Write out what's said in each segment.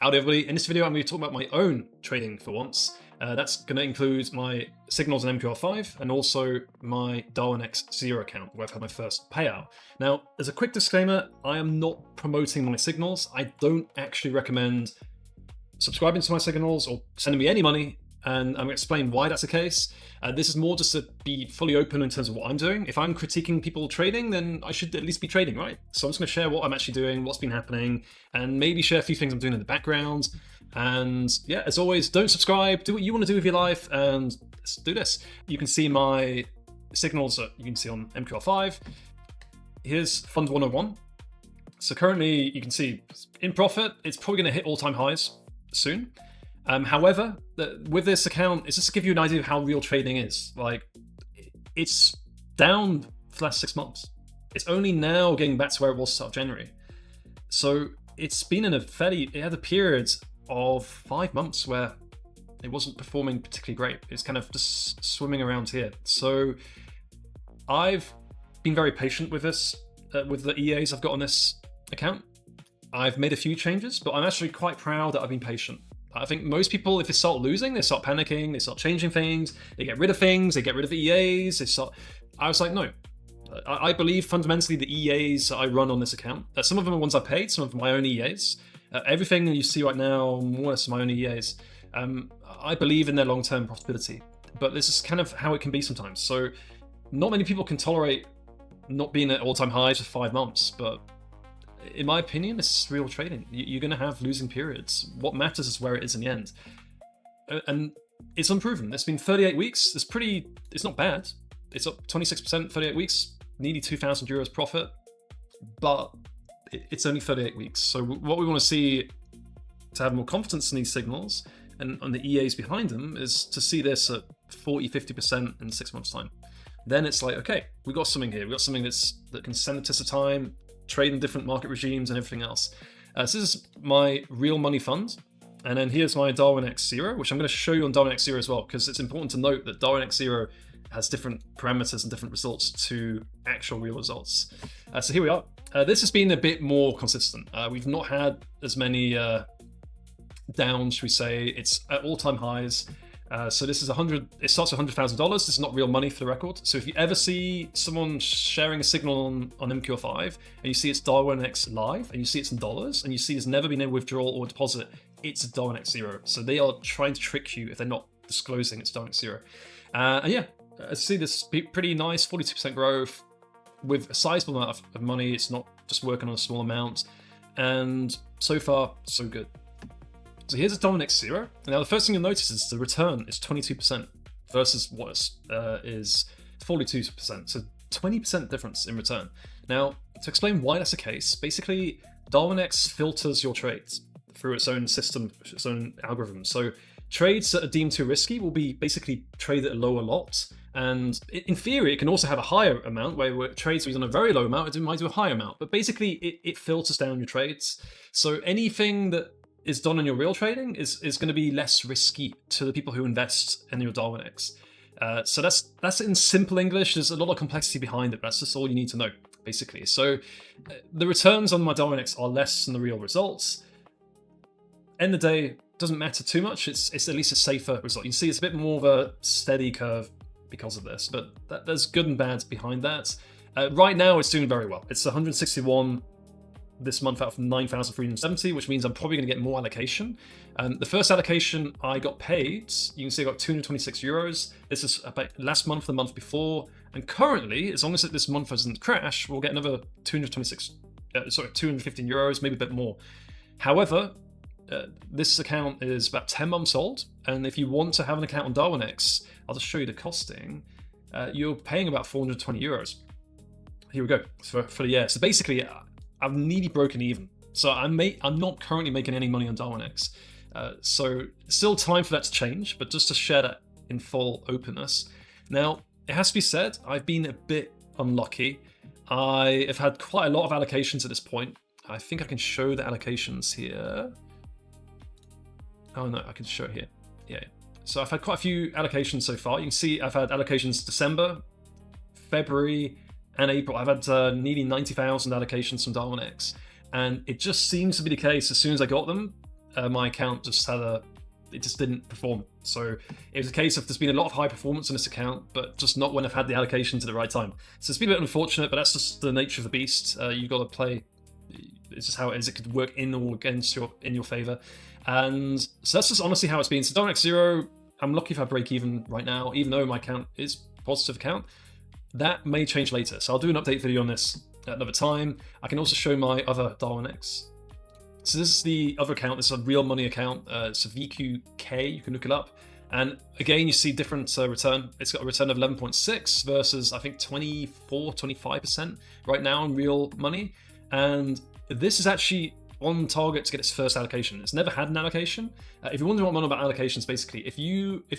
Howdy everybody, in this video I'm going to talk about my own trading for once. That's going to include my signals in MQL5 and also my Darwinex 0 account where I've had my first payout. Now, as a quick disclaimer, I am not promoting my signals. I don't actually recommend subscribing to my signals or sending me any money, and I'm going to explain why that's the case. This is more just to be fully open in terms of what I'm doing. If I'm critiquing people trading, then I should at least be trading, right? So I'm just going to share what I'm actually doing, what's been happening, and maybe share a few things I'm doing in the background. And yeah, as always, don't subscribe, do what you want to do with your life, and let's do this. You can see my signals that you can see on MQL5. Here's Fund 101. So currently, you can see in profit, it's probably going to hit all-time highs soon. However, with this account, it's just to give you an idea of how real trading is. Like, it's down for the last 6 months. It's only now getting back to where it was start of January. So it's been in it had a period of 5 months where it wasn't performing particularly great. It's kind of just swimming around here. So I've been very patient with this, with the EAs I've got on this account. I've made a few changes, but I'm actually quite proud that I've been patient. I think most people, if they start losing, they start panicking, they start changing things, they get rid of things, they get rid of the EAs, I was like, no. I believe fundamentally the EAs that I run on this account, some of them are ones I paid, some of them are my own EAs. Everything that you see right now, more or less my own EAs. I believe in their long-term profitability, but this is kind of how it can be sometimes. So not many people can tolerate not being at all-time highs for 5 months, but in my opinion, it's real trading. You're going to have losing periods. What matters is where it is in the end. And it's unproven. It's been 38 weeks. It's not bad. It's up 26%, 38 weeks, nearly 2,000 euros profit, but it's only 38 weeks. So what we want to see to have more confidence in these signals and on the EAs behind them is to see this at 40, 50% in 6 months' time. Then it's like, okay, we got something here. We got something that can stand the test of time, trade in different market regimes and everything else. So this is my real money fund. And then here's my Darwinex 0, which I'm going to show you on Darwinex 0 as well, because it's important to note that Darwinex 0 has different parameters and different results to actual real results. So here we are. This has been a bit more consistent. We've not had as many downs, should we say. It's at all-time highs. So this is it starts at $100,000. This is not real money for the record. So if you ever see someone sharing a signal on MQL5 and you see it's Darwinex live and you see it's in dollars and you see there's never been a withdrawal or deposit, it's a Darwinex 0. So they are trying to trick you if they're not disclosing it's Darwinex 0. And yeah, as you see, this pretty nice 42% growth with a sizable amount of money. It's not just working on a small amount. And so far, so good. So here's a Darwinex 0. Now the first thing you'll notice is the return is 22% versus what is 42%. So 20% difference in return. Now, to explain why that's the case, basically Darwinex filters your trades through its own system, its own algorithm. So trades that are deemed too risky will be basically traded at a lower lot. And in theory, it can also have a higher amount where trades are on a very low amount, it might do a higher amount. But basically, it filters down your trades. So anything that is done in your real trading is going to be less risky to the people who invest in your Darwinex. So that's in simple English. There's a lot of complexity behind it, but that's just all you need to know, basically. So the returns on my Darwinex are less than the real results. End of the day, doesn't matter too much. It's at least a safer result. You can see it's a bit more of a steady curve because of this, but there's good and bad behind that. Right now, it's doing very well. It's 161 this month out of 9,370, which means I'm probably going to get more allocation. The first allocation I got paid, you can see I got 226 euros. This is about last month, the month before, and currently, as long as this month doesn't crash, we'll get another 215 euros, maybe a bit more. However, this account is about 10 months old, and if you want to have an account on Darwinex, I'll just show you the costing. You're paying about 420 euros. Here we go for the year. So basically, I've nearly broken even. So I'm not currently making any money on Darwinex. So still time for that to change, but just to share that in full openness. Now, it has to be said, I've been a bit unlucky. I have had quite a lot of allocations at this point. I think I can show the allocations here. Oh no, I can show it here. Yeah. So I've had quite a few allocations so far. You can see I've had allocations December, February, and April. I've had nearly 90,000 allocations from Darwinex. And it just seems to be the case as soon as I got them, my account just it just didn't perform. So it was a case of there's been a lot of high performance on this account, but just not when I've had the allocations at the right time. So it's been a bit unfortunate, but that's just the nature of the beast. You've got to play. It's just how it is. It could work in or against in your favor, and so that's just honestly how it's been. So Darwinex 0, I'm lucky if I break even right now, even though my account is a positive account. That may change later, so I'll do an update video on this at another time. I can also show my other Darwinex. So this is the other account. This is a real money account. It's a VQK. You can look it up. And again, you see different return. It's got a return of 11.6 versus I think 24, 25% right now in real money. And this is actually on target to get its first allocation. It's never had an allocation. If you're wondering what I'm on about allocations, basically, if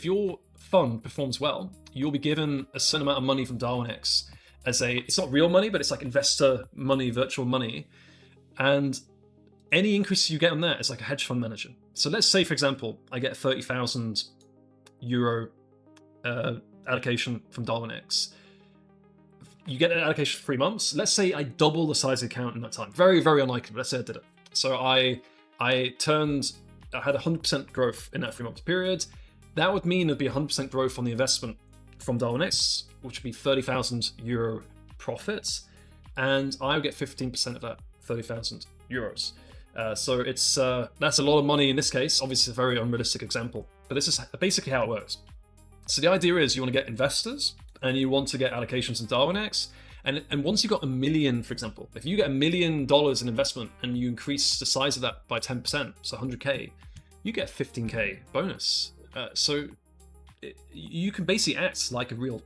your fund performs well, you'll be given a certain amount of money from Darwinex as it's not real money, but it's like investor money, virtual money. And any increase you get on that is like a hedge fund manager. So let's say, for example, I get a 30,000 euro allocation from Darwinex. You get an allocation for 3 months. Let's say I double the size of the account in that time. Very, very unlikely, but let's say I did it. So I had 100% growth in that 3-month period. That would mean there'd be 100% growth on the investment from Darwinex, which would be 30,000 euro profits, and I would get 15% of that 30,000 euros. So that's a lot of money in this case. Obviously, a very unrealistic example, but this is basically how it works. So the idea is you want to get investors and you want to get allocations in Darwinex. And once you've got $1 million, for example, if you get $1 million in investment and you increase the size of that by 10%, so 100K, you get 15K bonus. So you can basically act like a real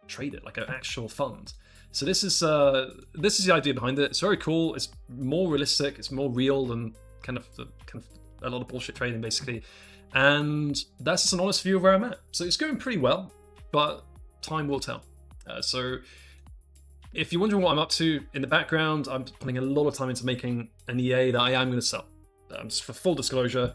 trader, like an actual fund. So this is the idea behind it. It's very cool. It's more realistic. It's more real than kind of a lot of bullshit trading, basically. And that's just an honest view of where I'm at. So it's going pretty well, but time will tell. So if you're wondering what I'm up to in the background, I'm putting a lot of time into making an EA that I am going to sell. Just for full disclosure.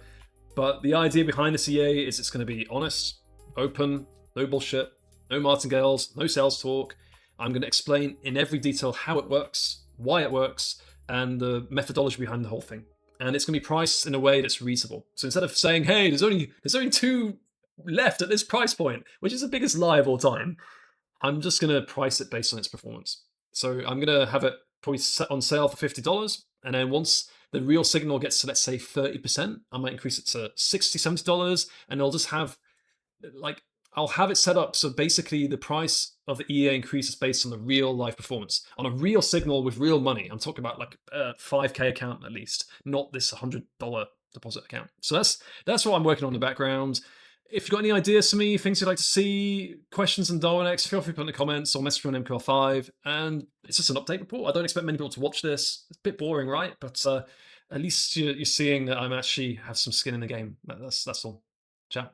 But the idea behind this EA is it's going to be honest, open, no bullshit, no martingales, no sales talk. I'm going to explain in every detail how it works, why it works, and the methodology behind the whole thing. And it's going to be priced in a way that's reasonable. So instead of saying, hey, there's only 2 left at this price point, which is the biggest lie of all time, I'm just going to price it based on its performance. So I'm going to have it probably set on sale for $50. And then once the real signal gets to, let's say, 30%, I might increase it to $60, $70. And I'll just have, I'll have it set up so basically the price of the EA increases based on the real life performance. On a real signal with real money. I'm talking about like a 5K account at least, not this $100 deposit account. So that's what I'm working on in the background. If you've got any ideas for me, things you'd like to see, questions on Darwinex, feel free to put in the comments or message me on MQL5. And it's just an update report. I don't expect many people to watch this. It's a bit boring, right? But at least you're seeing that I'm actually have some skin in the game. That's all. Ciao.